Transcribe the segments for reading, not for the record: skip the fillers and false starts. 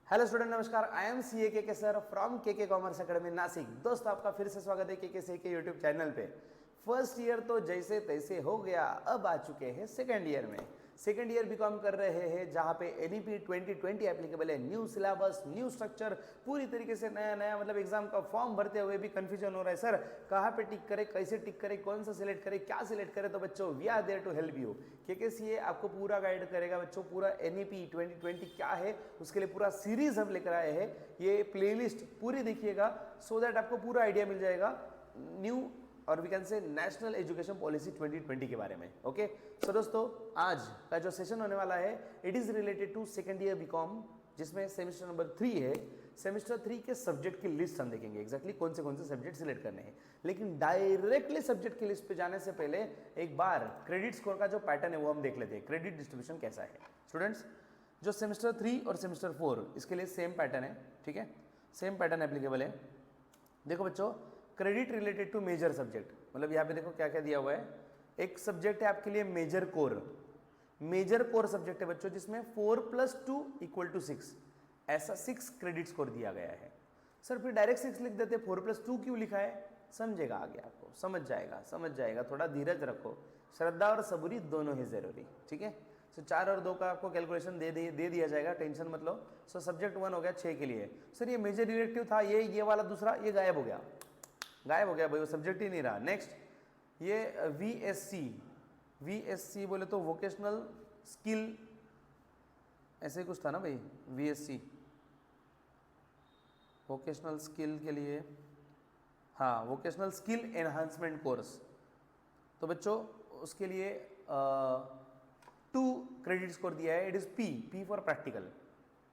Hello student, नमस्कार। I M C के sir from के कॉमर्स अकेडमी नासिक। दोस्त, आपका फिर से स्वागत है के सी के यूट्यूब चैनल पे। फर्स्ट ईयर तो जैसे तैसे हो गया, अब आ चुके हैं सेकेंड ईयर में। सेकेंड ईयर बीकॉम कर रहे हैं, जहाँ पे एनईपी 2020 एप्लीकेबल है। न्यू सिलेबस, न्यू स्ट्रक्चर, पूरी तरीके से नया नया। मतलब एग्जाम का फॉर्म भरते हुए भी कंफ्यूजन हो रहा है, सर कहाँ पे टिक करे, कैसे टिक करे, कौन सा सिलेक्ट करे, क्या सिलेक्ट करे। तो बच्चों, we are there to help you. के आपको पूरा गाइड करेगा बच्चों। पूरा एनईपी 2020 क्या है, उसके लिए पूरा सीरीज हम लेकर आए हैं। ये प्लेलिस्ट पूरी देखिएगा, सो दैट आपको पूरा आइडिया मिल जाएगा न्यू और we can say national education policy 2020 के बारे में। ओके, सो दोस्तों, आज का जो सेशन होने वाला है, it is related to second year BCom, जिसमें सेमेस्टर नंबर 3 है। सेमेस्टर 3 के सब्जेक्ट की लिस्ट हम देखेंगे, एग्जैक्टली कौन से सब्जेक्ट सिलेक्ट करने हैं। लेकिन डायरेक्टली सब्जेक्ट की लिस्ट पे जाने से पहले एक बार क्रेडिट स्कोर का जो पैटर्न है वो हम देख लेते हैं। क्रेडिट डिस्ट्रीब्यूशन कैसा है स्टूडेंट्स। जो सेमेस्टर 3 और सेमेस्टर 4, इसके लिए सेम पैटर्न है, ठीक है, सेम पैटर्न एप्लीकेबल है। देखो बच्चों, credit related to major subject, मतलब यहाँ पे देखो क्या क्या दिया हुआ है। एक सब्जेक्ट है आपके लिए major core. Major core subject है बच्चों, जिसमें 4+2 = 6, ऐसा 6 क्रेडिट स्कोर दिया गया है। सर फिर डायरेक्ट 6 लिख देते, 4+2 क्यों लिखा है? समझेगा आगे, आपको समझ जाएगा। थोड़ा धीरज रखो, श्रद्धा और सबूरी दोनों ही जरूरी, ठीक है। सो 4 और 2 का आपको कैलकुलेशन दे दिया जाएगा, टेंशन मत लो। सो सब्जेक्ट 1 हो गया 6 के लिए। सर ये मेजर रिलेटिव था, ये वाला दूसरा ये गायब हो गया भाई, वो सब्जेक्ट ही नहीं रहा। नेक्स्ट, ये वीएससी बोले तो वोकेशनल स्किल, ऐसे ही कुछ था ना भाई, वीएससी वोकेशनल स्किल के लिए, हाँ, वोकेशनल स्किल एनहांसमेंट कोर्स। तो बच्चों उसके लिए 2 क्रेडिट स्कोर दिया है। It is P for practical,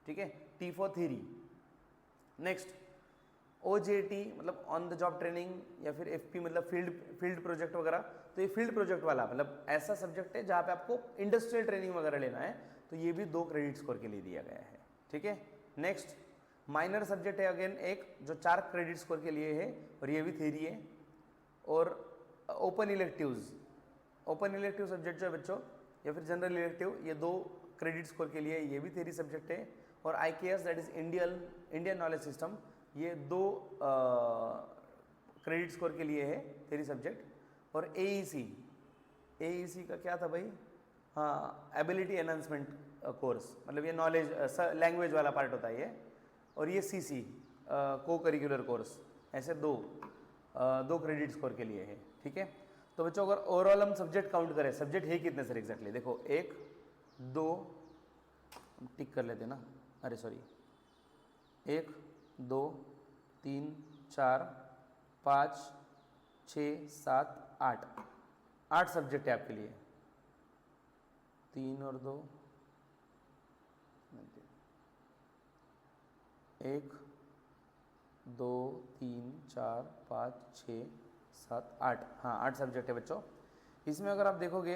ठीक है, T for theory. Next, OJT मतलब ऑन द जॉब ट्रेनिंग, या फिर FP मतलब फील्ड प्रोजेक्ट वगैरह। तो ये फील्ड प्रोजेक्ट वाला मतलब ऐसा सब्जेक्ट है जहाँ पे आपको इंडस्ट्रियल ट्रेनिंग वगैरह लेना है, तो ये भी 2 क्रेडिट स्कोर के लिए दिया गया है, ठीक है। नेक्स्ट, माइनर सब्जेक्ट है अगेन एक, जो 4 क्रेडिट स्कोर के लिए है, और ये भी थ्योरी है। और ओपन इलेक्टिव सब्जेक्ट जो है बच्चों, या फिर जनरल इलेक्टिव, ये 2 क्रेडिट स्कोर के लिए, ये भी थ्योरी सब्जेक्ट है। और IKS that is Indian knowledge system, ये 2 क्रेडिट स्कोर के लिए है, थ्योरी सब्जेक्ट। और AEC का क्या था भाई? हाँ, एबिलिटी एनहांसमेंट कोर्स, मतलब ये नॉलेज लैंग्वेज वाला पार्ट होता है ये। और ये CC को करिकुलर कोर्स, ऐसे 2 क्रेडिट स्कोर के लिए है, ठीक है। तो बच्चों, अगर ओवरऑल हम सब्जेक्ट काउंट करें, सब्जेक्ट है कितने सर एग्जैक्टली? देखो 1 2, टिक कर लेते ना, अरे सॉरी, 1 2 3 4 5 6 7 8 सब्जेक्ट है आपके लिए। 3 और 2, 1 2 3 4 5 6 7 8, हाँ 8 सब्जेक्ट है बच्चों। इसमें अगर आप देखोगे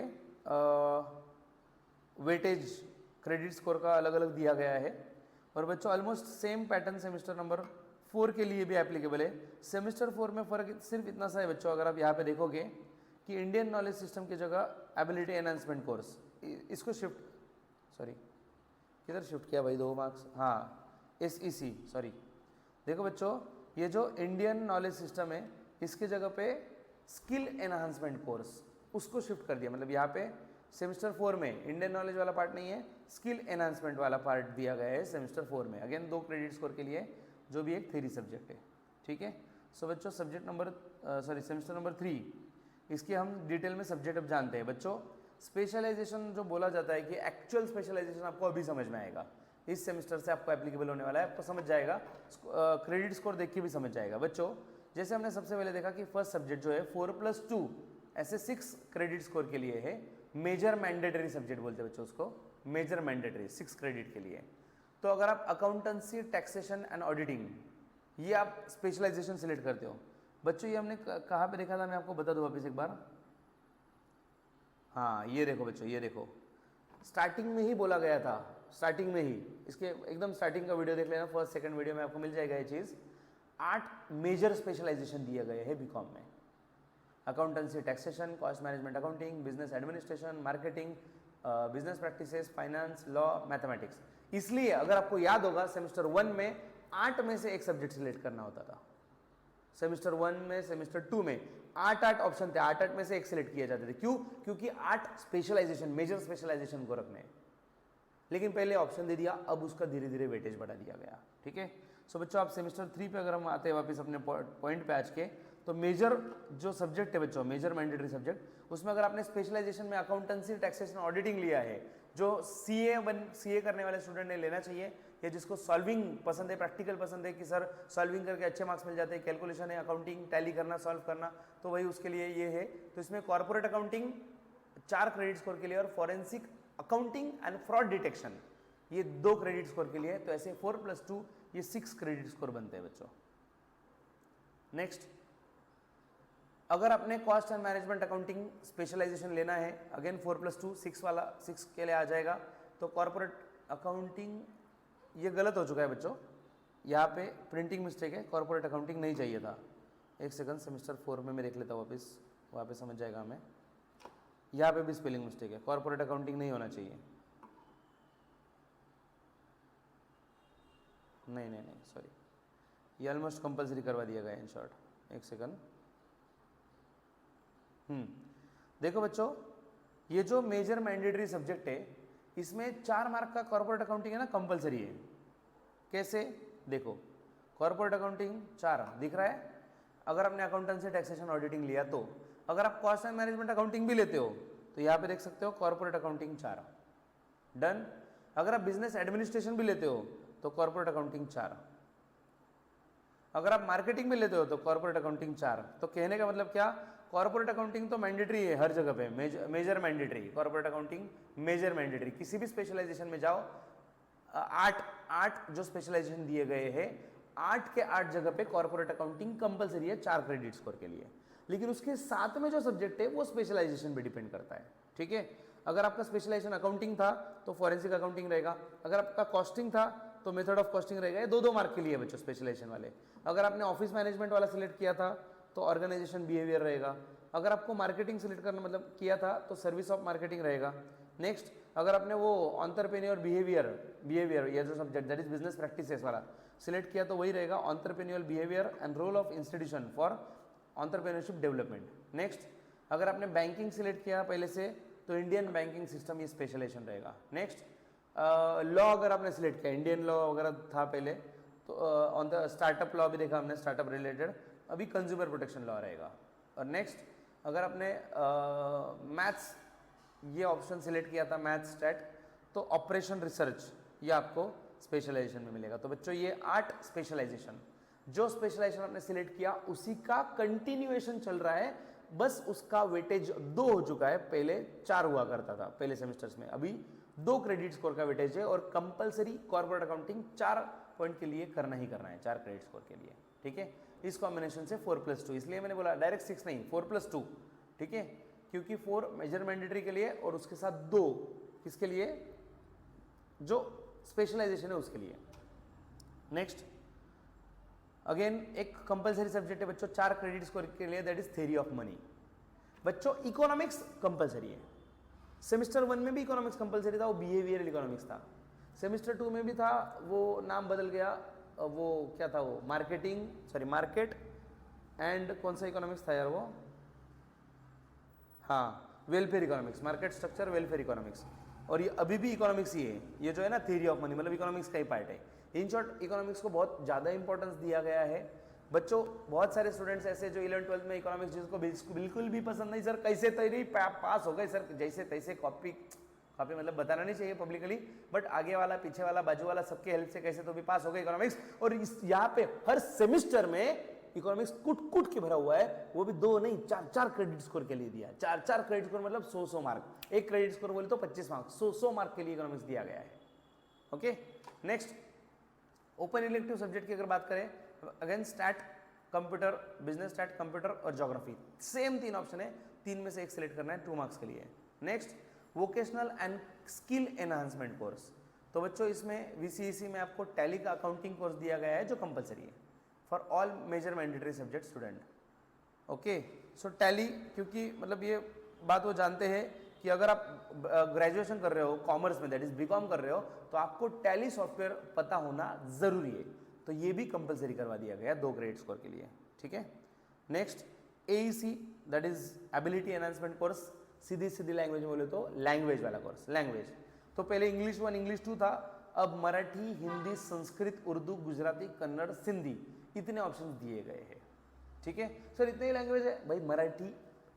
वेटेज क्रेडिट स्कोर का अलग अलग दिया गया है। और बच्चों almost same pattern semester number 4 के लिए भी एप्लीकेबल है। सेमेस्टर 4 में फ़र्क सिर्फ इतना सा है बच्चों, अगर आप यहाँ पे देखोगे कि इंडियन नॉलेज सिस्टम की जगह एबिलिटी एनहांसमेंट कोर्स, इसको किधर शिफ्ट किया भाई, 2 मार्क्स, हाँ SEC, सॉरी। देखो बच्चों, ये जो इंडियन नॉलेज सिस्टम है, इसके जगह पे स्किल एनहांसमेंट कोर्स, उसको शिफ्ट कर दिया। मतलब यहाँ पे सेमेस्टर 4 में इंडियन नॉलेज वाला पार्ट नहीं है, स्किल एनहांसमेंट वाला पार्ट दिया गया है सेमेस्टर 4 में। अगेन 2 क्रेडिट स्कोर के लिए, जो भी एक थ्योरी सब्जेक्ट है, ठीक है। सो बच्चों, सेमेस्टर नंबर 3, इसकी हम डिटेल में सब्जेक्ट अब जानते हैं। बच्चों स्पेशलाइजेशन जो बोला जाता है, कि एक्चुअल स्पेशलाइजेशन आपको अभी समझ में आएगा, इस सेमेस्टर से आपको एप्लीकेबल होने वाला है, आपको समझ जाएगा, क्रेडिट स्कोर देख के भी समझ जाएगा। बच्चों जैसे हमने सबसे पहले देखा कि फर्स्ट सब्जेक्ट जो है 4+2, ऐसे 6 क्रेडिट स्कोर के लिए है। मेजर मैंडेटरी सब्जेक्ट बोलते हैं बच्चों उसको, मेजर मैंडेटरी 6 क्रेडिट के लिए। तो अगर आप अकाउंटेंसी, टैक्सेशन एंड ऑडिटिंग, ये आप स्पेशलाइजेशन सिलेक्ट करते हो बच्चों। ये हमने कहाँ पे देखा था, मैं आपको बता दूँ वापस एक बार। हाँ ये देखो बच्चों, ये देखो, स्टार्टिंग में ही बोला गया था, स्टार्टिंग में ही, इसके एकदम स्टार्टिंग का वीडियो देख लेना, फर्स्ट सेकंड वीडियो में आपको मिल जाएगा ये चीज़। 8 मेजर स्पेशलाइजेशन दिए गए हैं बीकॉम में। Accountancy, taxation, cost management accounting, business administration, marketing, business practices, finance, law, mathematics. इसलिए अगर आपको याद होगा सेमेस्टर 1 में 8 में से एक सब्जेक्ट सिलेक्ट करना होता था। सेमेस्टर 1 में, सेमेस्टर 2 में 8 ऑप्शन थे, 8 में से एक सिलेक्ट किए जाते थे। क्यों? क्योंकि 8 स्पेशलाइजेशन, मेजर स्पेशलाइजेशन को रखने। लेकिन पहले ऑप्शन दे दिया, अब उसका धीरे धीरे वेटेज बढ़ा दिया गया। ठीक है। सो बच्चों आप सेमेस्टर 3 पे अगर हम आते हैं वापस अपने पॉइंट पे आज के, तो मेजर जो सब्जेक्ट है बच्चों, मेजर मैंडेटरी सब्जेक्ट, उसमें अगर आपने स्पेशलाइजेशन में अकाउंटेंसी, टैक्सेशन, ऑडिटिंग लिया है, जो सीए करने वाले स्टूडेंट ने लेना चाहिए, या जिसको सॉल्विंग पसंद है, प्रैक्टिकल पसंद है कि सर सॉल्विंग करके अच्छे मार्क्स मिल जाते हैं, कैलकुलेशन है, अकाउंटिंग, टैली करना, सॉल्व करना, तो वही उसके लिए ये है। तो इसमें कॉर्पोरेट अकाउंटिंग 4 क्रेडिट स्कोर के लिए, और forensic accounting and fraud detection ये 2 क्रेडिट स्कोर के लिए। तो ऐसे 4+2 ये 6 क्रेडिट स्कोर बनते हैं बच्चों। नेक्स्ट, अगर आपने cost and management accounting specialisation लेना है, अगेन 4+2 6 वाला 6 के लिए आ जाएगा। तो कॉर्पोरेट अकाउंटिंग, ये गलत हो चुका है बच्चों, यहाँ पे प्रिंटिंग मिस्टेक है, कॉर्पोरेट अकाउंटिंग नहीं चाहिए था। एक सेकंड, सेमेस्टर 4 में मैं देख लेता हूँ वापस, वहाँ पे समझ जाएगा हमें। यहाँ पे भी स्पेलिंग मिस्टेक है, कॉर्पोरेट अकाउंटिंग नहीं होना चाहिए। नहीं, सॉरी, ये ऑलमोस्ट कंपलसरी करवा दिया गया है इन शॉर्ट। एक सेकंड, देखो बच्चों, ये जो मेजर मैंडेटरी सब्जेक्ट है, इसमें 4 मार्क का कॉर्पोरेट अकाउंटिंग है ना, कंपलसरी है। कैसे? देखो, कॉर्पोरेट अकाउंटिंग 4 दिख रहा है। अगर आपने अकाउंटेंसी, टैक्सेशन, ऑडिटिंग लिया, तो अगर आप कॉस्ट एंड मैनेजमेंट अकाउंटिंग भी लेते हो तो यहाँ पे देख सकते हो कॉर्पोरेट अकाउंटिंग 4 डन। अगर आप बिजनेस एडमिनिस्ट्रेशन भी लेते हो तो कॉर्पोरेट अकाउंटिंग 4। अगर आप मार्केटिंग भी लेते हो तो कॉर्पोरेट अकाउंटिंग 4। तो कहने का मतलब क्या, कॉर्पोरेट अकाउंटिंग तो मैंडेटरी है हर जगह पे, major mandatory, corporate accounting major mandatory. किसी भी स्पेशलाइजेशन में जाओ, 8 जो स्पेशलाइजेशन दिए गए हैं, 8 के 8 जगह पे कॉर्पोरेट अकाउंटिंग कंपलसरी है 4 क्रेडिट स्कोर के लिए। लेकिन उसके साथ में जो सब्जेक्ट है वो स्पेशलाइजेशन पे डिपेंड करता है। ठीक है। अगर आपका स्पेशलाइजेशन अकाउंटिंग था तो फॉरेंसिक अकाउंटिंग रहेगा। अगर आपका कॉस्टिंग था तो मेथड ऑफ कॉस्टिंग रहेगा। ये 2-2 मार्क के लिए बच्चों स्पेशलाइजेशन वाले। अगर आपने ऑफिस मैनेजमेंट वाला सिलेक्ट किया था तो ऑर्गेनाइजेशन बिहेवियर रहेगा। अगर आपको मार्केटिंग सिलेक्ट करना मतलब किया था तो सर्विस ऑफ मार्केटिंग रहेगा। नेक्स्ट, अगर आपने वो एंटरप्रेन्योर बिहेवियर या जो subject that is business practices वाला सिलेक्ट किया तो वही रहेगा, entrepreneur behaviour and role of institution for entrepreneurship development. Next, अगर आपने बैंकिंग सिलेक्ट किया पहले से तो इंडियन बैंकिंग सिस्टम ये स्पेशलाइजेशन रहेगा। नेक्स्ट, लॉ अगर आपने सिलेक्ट किया, इंडियन लॉ वगैरह था पहले तो ऑन द स्टार्टअप लॉ भी देखा हमने, स्टार्टअप रिलेटेड, अभी कंज्यूमर प्रोटेक्शन लॉ रहेगा। और नेक्स्ट, अगर आपने मैथ्स ये ऑप्शन सिलेक्ट किया था, मैथ्स स्टैट, तो ऑपरेशन रिसर्च ये आपको स्पेशलाइजेशन में मिलेगा। तो बच्चों ये 8 स्पेशलाइजेशन, जो स्पेशलाइजेशन आपने सिलेक्ट किया उसी का कंटिन्यूएशन चल रहा है, बस उसका वेटेज 2 हो चुका है। पहले 4 हुआ करता था पहले सेमेस्टर्स में, अभी 2 क्रेडिट स्कोर का वेटेज है। और कंपलसरी कॉर्पोरेट अकाउंटिंग 4 पॉइंट के लिए करना ही करना है, 4 क्रेडिट स्कोर के लिए। ठीक है। इस कॉम्बिनेशन से 4+2, इसलिए मैंने बोला डायरेक्ट 6 नहीं, 4+2। ठीक है, क्योंकि 4 मेजर मैंडेटरी के लिए और उसके साथ 2 किसके लिए, जो स्पेशलाइजेशन है उसके लिए। नेक्स्ट, अगेन एक कंपलसरी सब्जेक्ट है बच्चों 4 क्रेडिट स्कोर के लिए, that is theory of money. बच्चों इकोनॉमिक्स कंपलसरी है। सेमेस्टर 1 में भी इकोनॉमिक्स कंपलसरी था, वो बिहेवियरल इकोनॉमिक्स था। सेमेस्टर 2 में भी था, वो नाम बदल गया, वो क्या था, वो मार्केट एंड कौन सा इकोनॉमिक्स था यार वो, हाँ, welfare economics, market structure welfare economics. और ये अभी भी इकोनॉमिक्स ही है, ये जो है ना थ्योरी ऑफ मनी, मतलब इकोनॉमिक्स का ही पार्ट है। इन शॉर्ट इकोनॉमिक्स को बहुत ज़्यादा इंपॉर्टेंस दिया गया है बच्चों। बहुत सारे स्टूडेंट्स ऐसे जो 11th-12th में इकोनॉमिक्स जिसको बिल्कुल भी पसंद नहीं, सर कैसे तैयारी पास हो गए सर, जैसे तैसे कॉपी मतलब बताना नहीं चाहिए पब्लिकली, बट आगे वाला पीछे वाला बाजू वाला सबके हेल्प से कैसे तो भी पास हो गए इकोनॉमिक्स। और इस यहाँ पे हर सेमिस्टर में इकोनॉमिक्स कुट के भरा हुआ है, वो भी 2 नहीं 4 क्रेडिट स्कोर के लिए दिया। 4 क्रेडिट स्कोर मतलब 100 मार्क, एक क्रेडिट स्कोर बोले तो 25 मार्क, 100 मार्क के लिए इकोनॉमिक्स दिया गया है। Okay. Next, open elective subject की अगर बात करें, again stat, computer, business stat, computer और ज्योग्राफी, सेम 3 ऑप्शन है, 3 में से एक सिलेक्ट करना है 2 मार्क्स के लिए। Next, vocational and skill enhancement course, तो बच्चों इसमें वीसीईसी में आपको टैली का अकाउंटिंग कोर्स दिया गया है जो कंपलसरी है for all major mandatory subject student. Okay, so Tally, क्योंकि मतलब ये बात वो जानते हैं कि अगर आप ग्रेजुएशन कर रहे हो कॉमर्स में, दैट इज बीकॉम कर रहे हो, तो आपको टैली सॉफ्टवेयर पता होना जरूरी है। तो ये भी कंपलसरी करवा दिया गया 2 क्रेडिट स्कोर के लिए, ठीक है। Next AEC, that is ability enhancement course, Sidhi language में बोले तो लैंग्वेज वाला कोर्स, लैंग्वेज। तो पहले इंग्लिश 1 इंग्लिश 2 था, अब मराठी, हिंदी, संस्कृत, उर्दू, गुजराती, कन्नड़, सिंधी, इतने ऑप्शन दिए गए हैं, ठीक है। सर इतने ही लैंग्वेज है भाई, मराठी,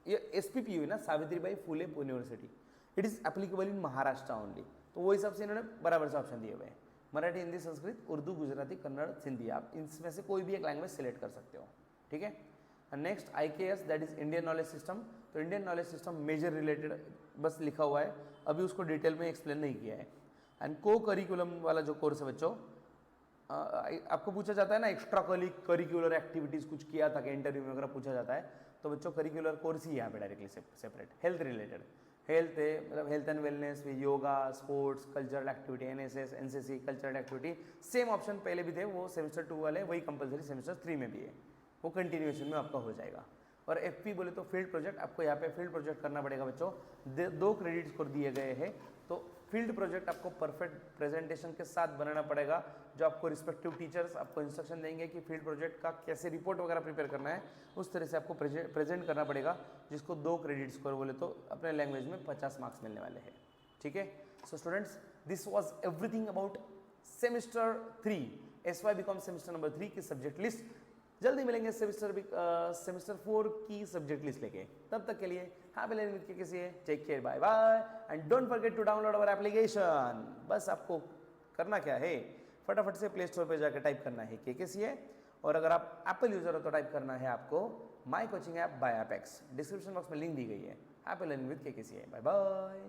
ये SPPU है ना, Savitribai Phule university, it is applicable in Maharashtra only, तो वो हिसाब से इन्होंने बराबर से ऑप्शन दिए हुए हैं, मराठी, हिंदी, संस्कृत, उर्दू, गुजराती, कन्नड़, सिंधी, आप इनमें से कोई भी एक लैंग्वेज सेलेक्ट कर सकते हो, ठीक है। Next IKS, that is Indian knowledge system. तो Indian knowledge system major related बस लिखा हुआ है, अभी उसको डिटेल में एक्सप्लेन नहीं किया है। एंड को करिकुलम वाला जो कोर्स है बच्चों, आपको पूछा जाता है ना एक्स्ट्रा करिकुलर एक्टिविटीज़ कुछ किया था कि इंटरव्यू में अगर पूछा जाता है, तो बच्चों करिकुलर कोर्स ही यहाँ पे directly separate, health related, health है मतलब health and wellness, yoga, sports, cultural activity, NSS NCC cultural activity, same option पहले भी थे, वो सेमेस्टर 2 वाले वही कंपलसरी सेमेस्टर 3 में भी है, वो कंटिन्यूएशन में आपका हो जाएगा। और FP बोले तो फील्ड प्रोजेक्ट, आपको यहाँ पे फील्ड प्रोजेक्ट करना पड़ेगा बच्चों, 2 क्रेडिट स्कोर दिए गए हैं, तो फील्ड प्रोजेक्ट आपको परफेक्ट प्रेजेंटेशन के साथ बनाना पड़ेगा, जो आपको रिस्पेक्टिव टीचर्स आपको इंस्ट्रक्शन देंगे कि फील्ड प्रोजेक्ट का कैसे रिपोर्ट वगैरह प्रिपेयर करना है, उस तरह से आपको प्रेजेंट करना पड़ेगा, जिसको 2 क्रेडिट स्कोर बोले तो अपने लैंग्वेज में 50 मार्क्स मिलने वाले हैं, ठीक है। So students, this was everything about semester 3 SY BCom semester number 3 की सब्जेक्ट लिस्ट। जल्दी मिलेंगे सेमेस्टर 4 की सब्जेक्ट लिस्ट लेके, तब तक के लिए happy learning with KKCA, take care, bye bye, and don't forget to download our application. बस आपको करना क्या है, फटाफट से प्ले स्टोर पे जाकर टाइप करना है KKCA, और अगर आप एप्पल यूजर हो तो टाइप करना है आपको my coaching app by Apex, description box में लिंक दी गई है। Happy learning with KKCA, bye bye.